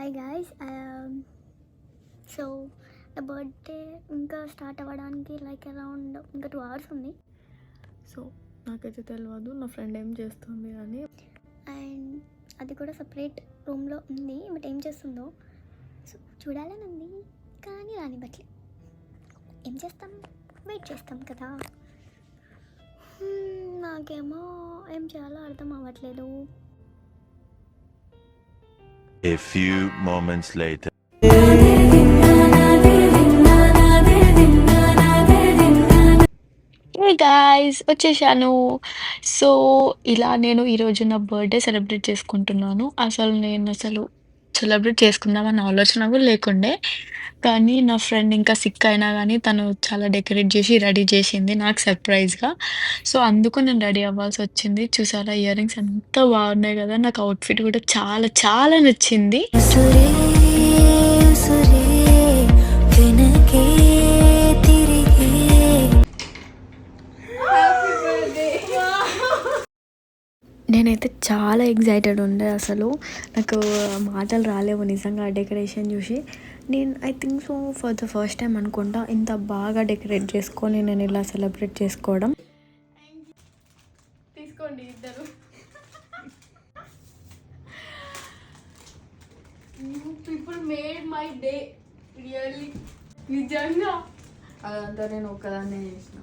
Hi guys. So నా birthday ఇంకా start అవ్వడానికి లైక్ అరౌండ్ ఇంకా 2 hours ఉంది. సో నాకైతే తెలియదు నా ఫ్రెండ్ ఏం చేస్తుంది అని. అండ్ అది కూడా సపరేట్ రూమ్లో ఉంది. బట్ ఏం చేస్తుందో సో చూడాలని ఉంది, కానీ రాని బట్లే ఏం చేస్తాం, వెయిట్ చేస్తాం కదా. నాకేమో ఏం చేయాలో అర్థం అవ్వట్లేదు. A few moments later. Hey guys, వచ్చేసాను. సో ఇలా నేను ఈరోజు నా బర్త్డే సెలబ్రేట్ చేసుకుంటున్నాను. నేను సెలబ్రేట్ చేసుకుందామన్న ఆలోచన కూడా లేకుండే, కానీ నా ఫ్రెండ్ ఇంకా సిక్ అయినా కానీ తను చాలా డెకరేట్ చేసి రెడీ చేసింది నాకు సర్ప్రైజ్గా. సో అందుకు నేను రెడీ అవ్వాల్సి వచ్చింది. చూసారా ఇయర్ రింగ్స్ ఎంత బాగున్నాయి కదా. నాకు అవుట్ఫిట్ కూడా చాలా చాలా నచ్చింది. నేనైతే చాలా ఎగ్జైటెడ్ ఉండే, అసలు నాకు మాటలు రాలేవు నిజంగా డెకరేషన్ చూసి. I think so for the first time అనుకుంటా ఇంత బాగా డెకరేట్ చేసుకొని నేను ఇలా సెలబ్రేట్ చేసుకోవడం. తీసుకోండి ఇద్దరు. People made my day really. నిజంగా అదంతా నేను ఒక్కదాన్నే చేసిన.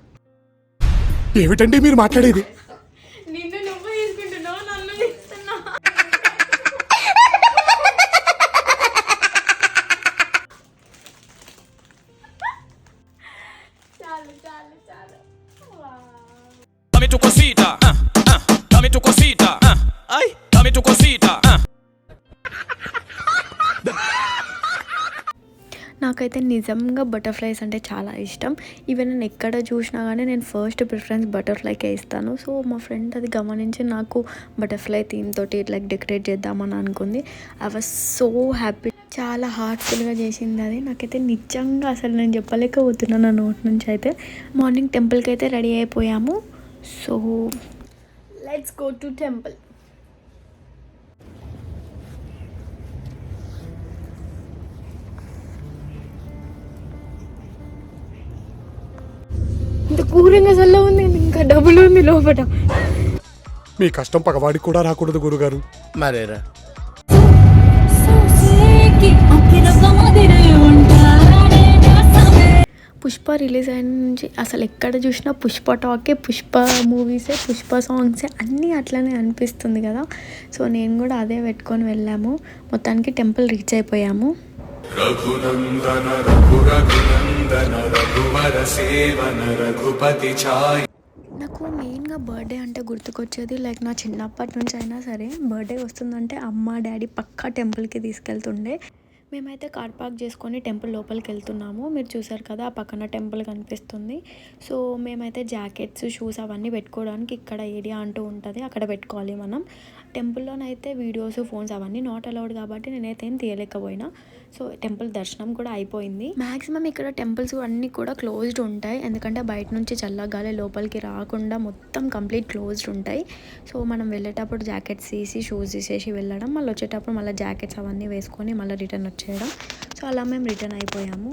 ఏమిటండి మీరు మాట్లాడేది? నిన్ను నువ్వు తీసుకుంటున్నావు, నన్ను తీస్తున్నా. చాలు చాలు చాలు. Dame tu cosita, dame tu cosita, ay, dame tu cosita. నాకైతే నిజంగా బటర్ఫ్లైస్ అంటే చాలా ఇష్టం. ఈవెన్ నేను ఎక్కడ చూసినా కానీ నేను ఫస్ట్ ప్రిఫరెన్స్ బటర్ఫ్లైకే ఇస్తాను. సో మా ఫ్రెండ్ అది గమనించి నాకు బటర్ఫ్లై థీమ్ తోటి లైక్ డెకరేట్ చేద్దామని అనుకుంది. I was so happy. చాలా హార్ట్ఫుల్గా చేసింది అది. నాకైతే నిజంగా అసలు నేను చెప్పలేకపోతున్నాను నా నోట్ నుంచి అయితే. మార్నింగ్ టెంపుల్కి అయితే రెడీ అయిపోయాము. So let's go to temple. ఇంత కూరంగా చల్ల ఉంది, ఇంకా డబ్బులు ఉంది లోపల. మీ కష్టం పగవాడికి కూడా రాకూడదు గురుగారు. మరేరా పుష్ప రిలీజ్ అయిన నుంచి అసలు ఎక్కడ చూసినా పుష్ప టాకే, పుష్ప మూవీసే, పుష్ప సాంగ్సే అన్నీ అట్లనే అనిపిస్తుంది కదా. సో నేను కూడా అదే పెట్టుకొని వెళ్ళాము. మొత్తానికి టెంపుల్ రీచ్ అయిపోయాము. రఘునందన రఘురఘునందన రఘువర సేవన రఘుపతి ఛాయ. నాకు మెయిన్గా బర్త్డే అంటే గుర్తుకొచ్చేది లైక్ నా చిన్నప్పటి నుంచి అయినా సరే బర్త్డే వస్తుందంటే అమ్మ డాడీ పక్కా టెంపుల్కి తీసుకెళ్తుండే. మేమైతే కార్ పార్క్ చేసుకొని టెంపుల్ లోపలికి వెళ్తున్నాము. మీరు చూసారు కదా ఆ పక్కన టెంపుల్ కనిపిస్తుంది. సో మేమైతే జాకెట్స్, షూస్ అవన్నీ పెట్టుకోవడానికి ఇక్కడ ఏరియా అంటూ ఉంటుంది, అక్కడ పెట్టుకోవాలి మనం. టెంపుల్లోనైతే వీడియోస్, ఫోన్స్ అవన్నీ నాట్ అలౌడ్ కాబట్టి నేనైతే ఏం తీయలేకపోయినా. సో టెంపుల్ దర్శనం కూడా అయిపోయింది. మ్యాక్సిమం ఇక్కడ టెంపుల్స్ అన్నీ కూడా క్లోజ్డ్ ఉంటాయి, ఎందుకంటే బయట నుంచి చల్లగాలి లోపలికి రాకుండా మొత్తం కంప్లీట్ క్లోజ్డ్ ఉంటాయి. సో మనం వెళ్ళేటప్పుడు జాకెట్స్ తీసి, షూస్ తీసేసి వెళ్ళడం, మళ్ళీ వచ్చేటప్పుడు మళ్ళీ జాకెట్స్ అవన్నీ వేసుకొని మళ్ళీ రిటర్న్ వచ్చేయడం. సో అలా మేము రిటర్న్ అయిపోయాము.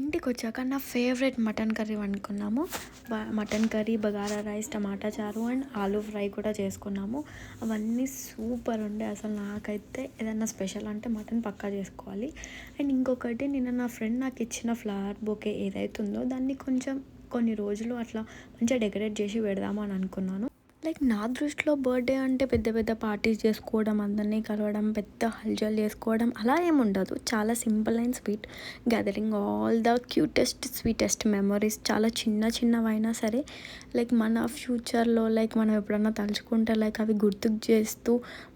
ఇంటికి వచ్చాక నా ఫేవరెట్ మటన్ కర్రీ వండుకున్నాము. Mutton curry, bagara rice, tomato చారు అండ్ ఆలూ ఫ్రై కూడా చేసుకున్నాము. అవన్నీ సూపర్ ఉండే. అసలు నాకైతే ఏదైనా స్పెషల్ అంటే మటన్ పక్కా చేసుకోవాలి. అండ్ ఇంకొకటి, నిన్న నా ఫ్రెండ్ నాకు ఇచ్చిన ఫ్లవర్ బొకే ఏదైతుందో దాన్ని కొన్ని రోజులు అట్లా మంచిగా డెకరేట్ చేసి పెడదాము అని అనుకున్నాను. లైక్ నా దృష్టిలో బర్త్డే అంటే పెద్ద పెద్ద పార్టీస్ చేసుకోవడం, అందరినీ కలవడం, పెద్ద హల్చల్ చేసుకోవడం అలా ఏముండదు. చాలా simple and sweet, gathering all the cutest, sweetest memories. చాలా చిన్నవైనా సరే లైక్ మన ఫ్యూచర్లో లైక్ మనం ఎప్పుడన్నా తలుచుకుంటే లైక్ అవి గుర్తుకు చేస్తూ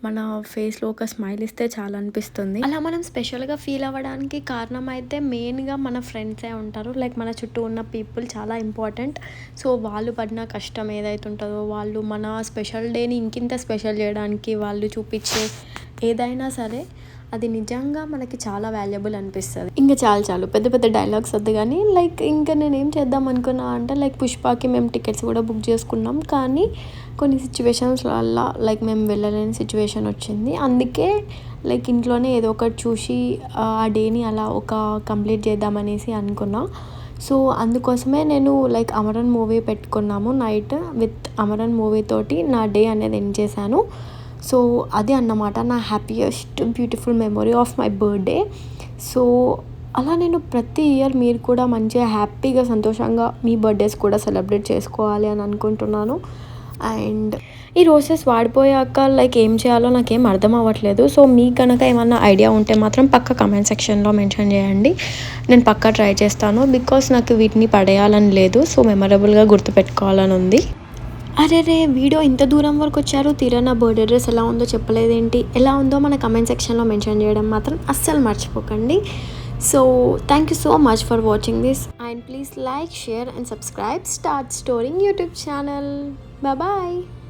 మన ఫేస్లో ఒక స్మైల్ ఇస్తే చాలా అనిపిస్తుంది. అలా మనం స్పెషల్గా ఫీల్ అవ్వడానికి కారణం అయితే మెయిన్గా మన ఫ్రెండ్సే ఉంటారు. లైక్ మన చుట్టూ ఉన్న పీపుల్ చాలా ఇంపార్టెంట్. సో వాళ్ళు పడిన కష్టం ఏదైతే ఉంటుందో, వాళ్ళు మన స్పెషల్ డేని ఇంకింత స్పెషల్ చేయడానికి వాళ్ళు చూపించే ఏదైనా సరే అది నిజంగా మనకి చాలా వాల్యుబుల్ అనిపిస్తుంది. ఇంకా చాలు పెద్ద పెద్ద డైలాగ్స్ వద్దు కానీ లైక్ ఇంకా నేనేం చేద్దాం అనుకున్నా అంటే లైక్ పుష్పకి మేము టికెట్స్ కూడా బుక్ చేసుకున్నాం, కానీ కొన్ని సిచ్యువేషన్స్ వల్ల లైక్ మేము వెళ్ళలేని సిచ్యువేషన్ వచ్చింది. అందుకే లైక్ ఇంట్లోనే ఏదో ఒకటి చూసి ఆ డేని అలా కంప్లీట్ చేద్దామనేసి అనుకున్నా. సో అందుకోసమే నేను లైక్ అమరన్ మూవీ పెట్టుకున్నాము నైట్. విత్ అమరన్ మూవీ తోటి నా డే అనేది ఎండ్ చేశాను. సో అది అన్నమాట నా happiest beautiful memory of my birthday. So అలా నేను ప్రతి ఇయర్ మీరు కూడా మంచిగా హ్యాపీగా సంతోషంగా మీ బర్త్డేస్ కూడా సెలబ్రేట్ చేసుకోవాలి అని అనుకుంటున్నాను. అండ్ ఈ రోసెస్ వాడిపోయాక లైక్ ఏం చేయాలో నాకేం అర్థం అవ్వట్లేదు. సో మీకు కనుక ఏమన్నా ఐడియా ఉంటే మాత్రం పక్క కమెంట్ సెక్షన్లో మెన్షన్ చేయండి, నేను పక్కా ట్రై చేస్తాను. బికాస్ నాకు వీటిని పడేయాలని లేదు, సో మెమరబుల్గా గుర్తుపెట్టుకోవాలని ఉంది. అరే వీడియో ఇంత దూరం వరకు వచ్చారు, తీరా నా బర్త్డే డ్రెస్ ఎలా ఉందో చెప్పలేదేంటి? ఎలా ఉందో మన కమెంట్ సెక్షన్లో మెన్షన్ చేయడం మాత్రం అస్సలు మర్చిపోకండి. So thank you so much for watching this and please like, share and subscribe start storing YouTube channel. Bye bye.